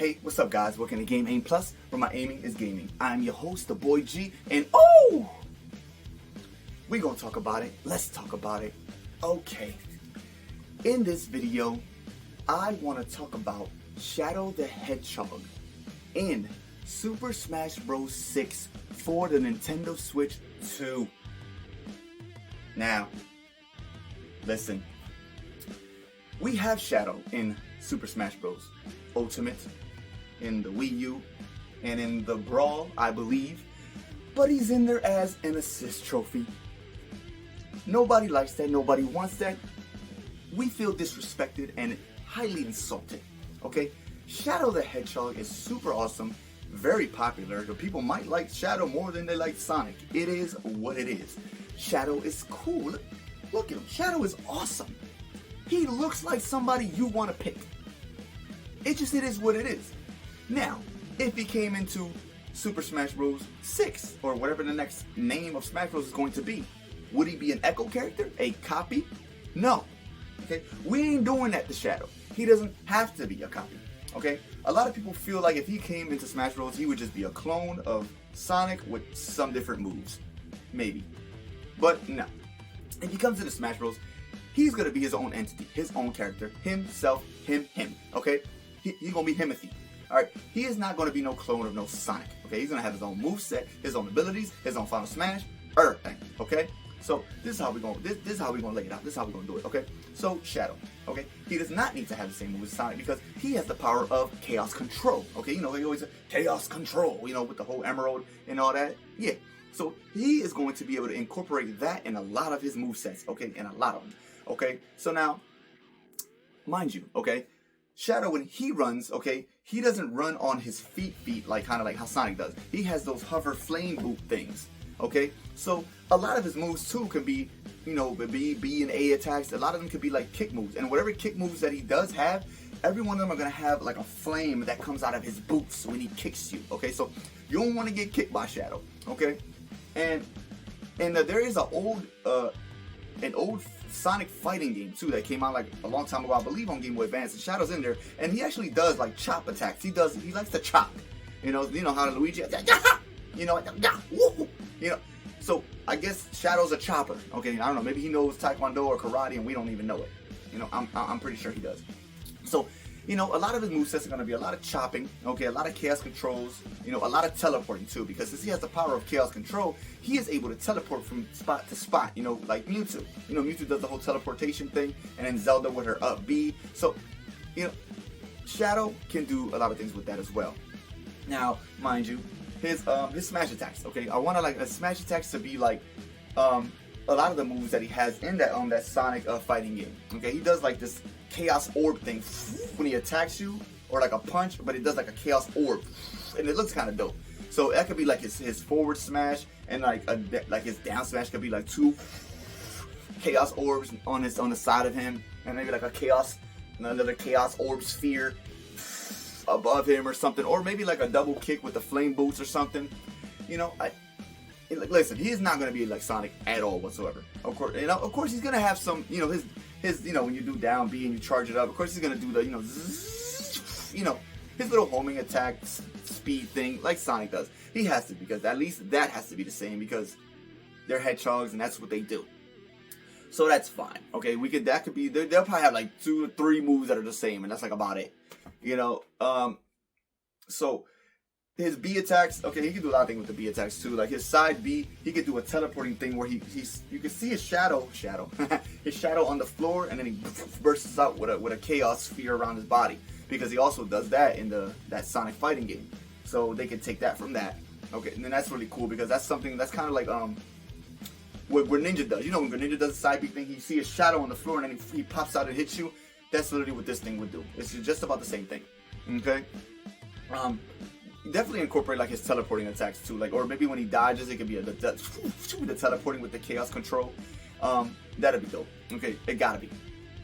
Hey, what's up guys? Welcome to Game Aim Plus, where my aiming is gaming. I'm your host, the boy G, and oh! We're gonna talk about it. Let's talk about it. Okay. In this video, I want to talk about Shadow the Hedgehog in Super Smash Bros. 6 for the Nintendo Switch 2. Now, listen. We have Shadow in Super Smash Bros. Ultimate, in the Wii U, and in the Brawl, I believe. But he's in there as an assist trophy. Nobody likes that. Nobody wants that. We feel disrespected and highly insulted. Okay? Shadow the Hedgehog is super awesome, very popular. The people might like Shadow more than they like Sonic. It is what it is. Shadow is cool. Look at him. Shadow is awesome. He looks like somebody you want to pick. It is what it is. Now, if he came into Super Smash Bros. 6, or whatever the next name of Smash Bros. Is going to be, would he be an echo character? A copy? No. Okay? We ain't doing that to Shadow. He doesn't have to be a copy. Okay? A lot of people feel like if he came into Smash Bros, he would just be a clone of Sonic with some different moves. Maybe. But no. If he comes into Smash Bros, he's going to be his own entity, his own character, himself, him. Okay? He's going to be Himothy. Alright? He is not going to be no clone of no Sonic. Okay? He's going to have his own moveset, his own abilities, his own Final Smash, everything. Okay? So this is how we're going to lay it out. This is how we're going to do it. Okay? So Shadow. Okay? He does not need to have the same moves as Sonic because he has the power of Chaos Control. Okay? You know, he always says Chaos Control, you know, with the whole Emerald and all that. Yeah. So he is going to be able to incorporate that in a lot of his movesets. Okay? In a lot of them. Okay? So now, mind you, okay? Shadow, when he runs, okay, he doesn't run on his feet like kind of like how Sonic does. He has those hover flame boot things, okay? So a lot of his moves too can be, you know, B and A attacks. A lot of them could be like kick moves, and whatever kick moves that he does have, every one of them are gonna have like a flame that comes out of his boots when he kicks you. Okay, so you don't want to get kicked by Shadow, okay? And there is an old Sonic fighting game too that came out like a long time ago, I believe on Game Boy Advance, and Shadow's in there, and he actually does like chop attacks. He likes to chop. You know how Luigi, you know, so I guess Shadow's a chopper. Okay, I don't know, maybe he knows Taekwondo or karate and we don't even know it. You know, I'm pretty sure he does. So, you know, a lot of his movesets are going to be a lot of chopping, okay, a lot of chaos controls, you know, a lot of teleporting too, because since he has the power of chaos control, he is able to teleport from spot to spot, you know, like Mewtwo. You know, Mewtwo does the whole teleportation thing, and then Zelda with her up B. So, you know, Shadow can do a lot of things with that as well. Now, mind you, his smash attacks, okay, I want to like smash attacks to be like a lot of the moves that he has in that Sonic fighting game. Okay, he does like this chaos orb thing when he attacks you, or like a punch, but it does like a chaos orb, and it looks kind of dope. So that could be like his forward smash, and like his down smash could be like two chaos orbs on the side of him, and maybe like another chaos orb sphere above him or something, or maybe like a double kick with the flame boots or something. You know, listen, he is not going to be like Sonic at all whatsoever. Of course, he's going to have some, you know, his, you know, when you do down B and you charge it up, of course he's going to do the, you know, his little homing attack speed thing like Sonic does. He has to, because at least that has to be the same, because they're hedgehogs and that's what they do. So that's fine. Okay, that could be, they'll probably have like 2 or 3 moves that are the same, and that's like about it. You know, so his B attacks, okay, he can do a lot of things with the B attacks too. Like his side B, he could do a teleporting thing where you can see his shadow, his shadow on the floor, and then he bursts out with a chaos sphere around his body, because he also does that in that Sonic fighting game. So they can take that from that. Okay, and then that's really cool, because that's something that's kind of like what Ninja does. You know, when Ninja does the side B thing, you see his shadow on the floor, and then he pops out and hits you. That's literally what this thing would do. It's just about the same thing. Okay. Definitely incorporate like his teleporting attacks too, like, or maybe when he dodges, it could be the teleporting with the chaos control. That'd be dope. Okay, it gotta be.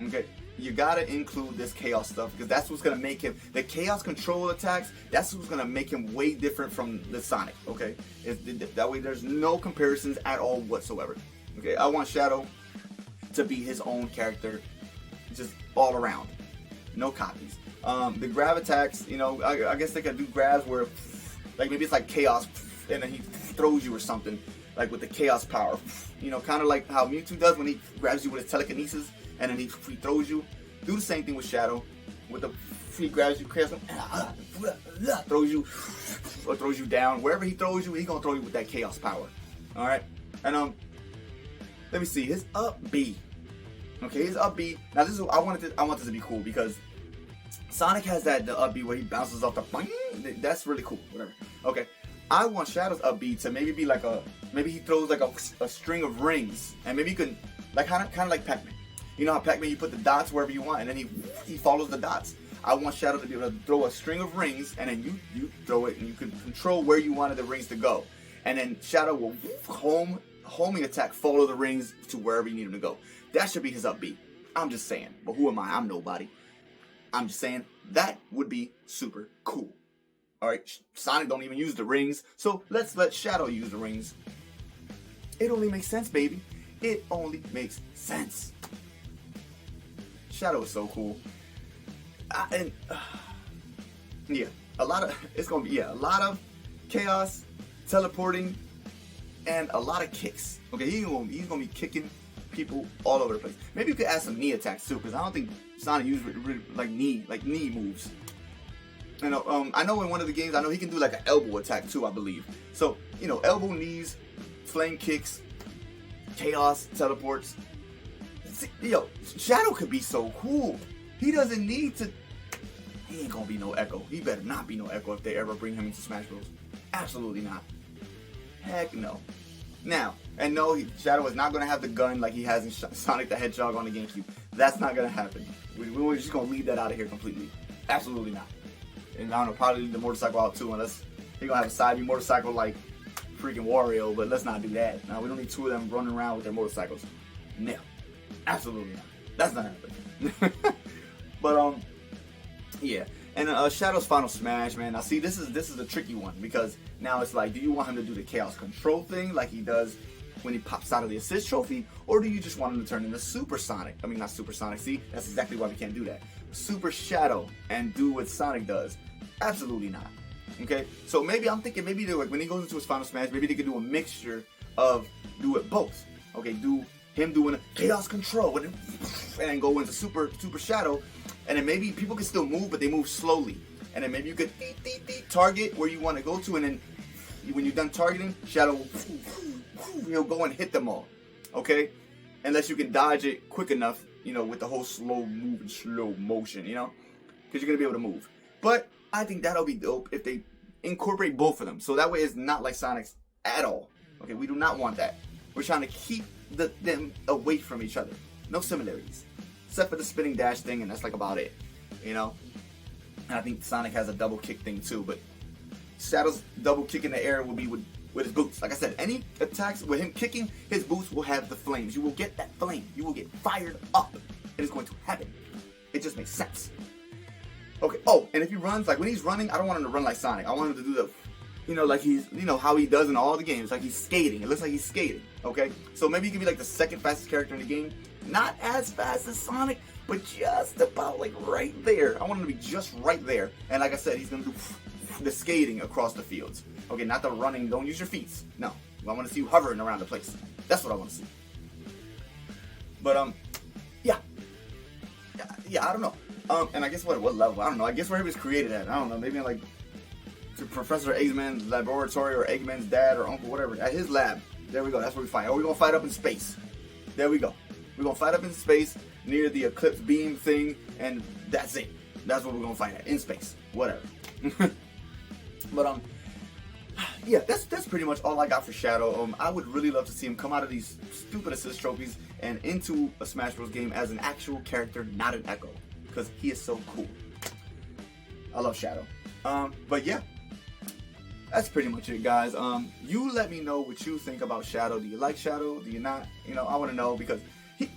Okay, you gotta include this chaos stuff, because that's what's gonna make him, the chaos control attacks, that's what's gonna make him way different from the Sonic. Okay, that way there's no comparisons at all whatsoever. Okay, I want Shadow to be his own character, just all around. No copies. The grab attacks, you know, I guess they could do grabs where, like maybe it's like chaos, and then he throws you or something, like with the chaos power. You know, kind of like how Mewtwo does when he grabs you with his telekinesis, and then he throws you. Do the same thing with Shadow, with the he grabs you, chaos, throws you, or throws you down. Wherever he throws you, he's gonna throw you with that chaos power. All right, and let me see his up B. Okay, his up B. Now this is I want this to be cool because Sonic has the up B where he bounces off the boing. That's really cool. Whatever. Okay, I want Shadow's up B to maybe be like maybe he throws like a string of rings, and maybe you can like kind of like Pac-Man. You know how Pac-Man you put the dots wherever you want, and then he follows the dots. I want Shadow to be able to throw a string of rings, and then you throw it, and you can control where you wanted the rings to go, and then Shadow will homing attack, follow the rings to wherever you need him to go. That should be his up B. I'm just saying. But who am I? I'm nobody. I'm just saying that would be super cool. Alright, Sonic don't even use the rings, so let's let Shadow use the rings. It only makes sense, baby. It only makes sense. Shadow is so cool. Yeah, it's gonna be a lot of chaos, teleporting, and a lot of kicks. Okay, he's gonna be kicking people all over the place. Maybe you could add some knee attacks too, because I don't think Sonic uses really like knee moves. You know, I know in one of the games, I know he can do like an elbow attack too, I believe. So, you know, elbow, knees, flame kicks, chaos, teleports. Yo, Shadow could be so cool. He doesn't need to. He ain't gonna be no Echo. He better not be no Echo if they ever bring him into Smash Bros. Absolutely not. Heck no. Now, and no, Shadow is not gonna have the gun like he has in Sonic the Hedgehog on the GameCube. That's not gonna happen. We're just gonna leave that out of here completely. Absolutely not. And I don't know, probably leave the motorcycle out too, unless he's gonna have a side view motorcycle like freaking Wario. But let's not do that. Now we don't need two of them running around with their motorcycles. No. Absolutely not. That's not happening. But yeah. And Shadow's Final Smash, man. Now see, this is a tricky one because now it's like, do you want him to do the Chaos Control thing like he does when he pops out of the assist trophy, or do you just want him to turn into Super Sonic? I mean, not Super Sonic. See, that's exactly why we can't do that. Super Shadow and do what Sonic does? Absolutely not. Okay, so maybe I'm thinking maybe like when he goes into his Final Smash, maybe they could do a mixture of do it both. Okay, do him doing a Chaos Control and then go into Super Shadow, and then maybe people can still move, but they move slowly. And then maybe you could target where you want to go to, and then when you're done targeting, Shadow he'll go and hit them all. Okay, unless you can dodge it quick enough, you know, with the whole slow motion, you know, because you're gonna be able to move. But I think that'll be dope if they incorporate both of them, so that way it's not like Sonic's at all. Okay, we do not want that. We're trying to keep them away from each other. No similarities, except for the spinning dash thing, and that's like about it, you know. And I think Sonic has a double kick thing too, but Shadow's double kick in the air will be with his boots. Like I said, any attacks with him kicking, his boots will have the flames. You will get that flame. You will get fired up. It is going to happen. It just makes sense. Okay. Oh, and if he runs, like when he's running, I don't want him to run like Sonic. I want him to do the, you know, like he's, you know, how he does in all the games. Like he's skating. It looks like he's skating. Okay. So maybe he can be like the second fastest character in the game. Not as fast as Sonic, but just about like right there. I want him to be just right there. And like I said, he's going to do the skating across the fields. Okay, not the running. Don't use your feet. No, I want to see you hovering around the place. That's what I want to see. But yeah, I don't know. And I guess what level? I don't know. I guess where he was created at. I don't know. Maybe in like Professor Eggman's laboratory, or Eggman's dad or uncle, whatever. At his lab. There we go. That's where we fight. Or we're gonna fight up in space. There we go. We're gonna fight up in space near the eclipse beam thing, and that's it. That's what we're gonna fight at, in space. Whatever. But yeah, that's pretty much all I got for Shadow. I would really love to see him come out of these stupid assist trophies and into a Smash Bros. Game as an actual character, not an Echo, because he is so cool. I love Shadow. But yeah, that's pretty much it, guys. You let me know what you think about Shadow. Do you like Shadow? Do you not? You know, I want to know, because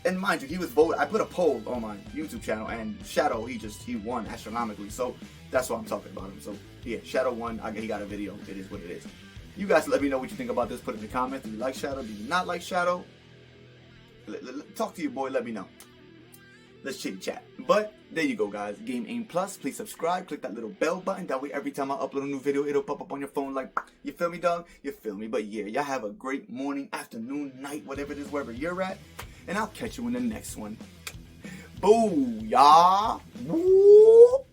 and mind you, he was voted. I put a poll on my YouTube channel, and Shadow, he won astronomically. So that's why I'm talking about him. So yeah, Shadow won. He got a video. It is what it is. You guys let me know what you think about this. Put it in the comments. Do you like Shadow? Do you not like Shadow? Talk to your boy. Let me know. let's chit chat. But there you go, guys. Game Aim Plus. Please subscribe. Click that little bell button. That way, every time I upload a new video, it'll pop up on your phone. Like, you feel me, dog? You feel me? But yeah, y'all have a great morning, afternoon, night, whatever it is, wherever you're at. And I'll catch you in the next one. Booyah! Woo!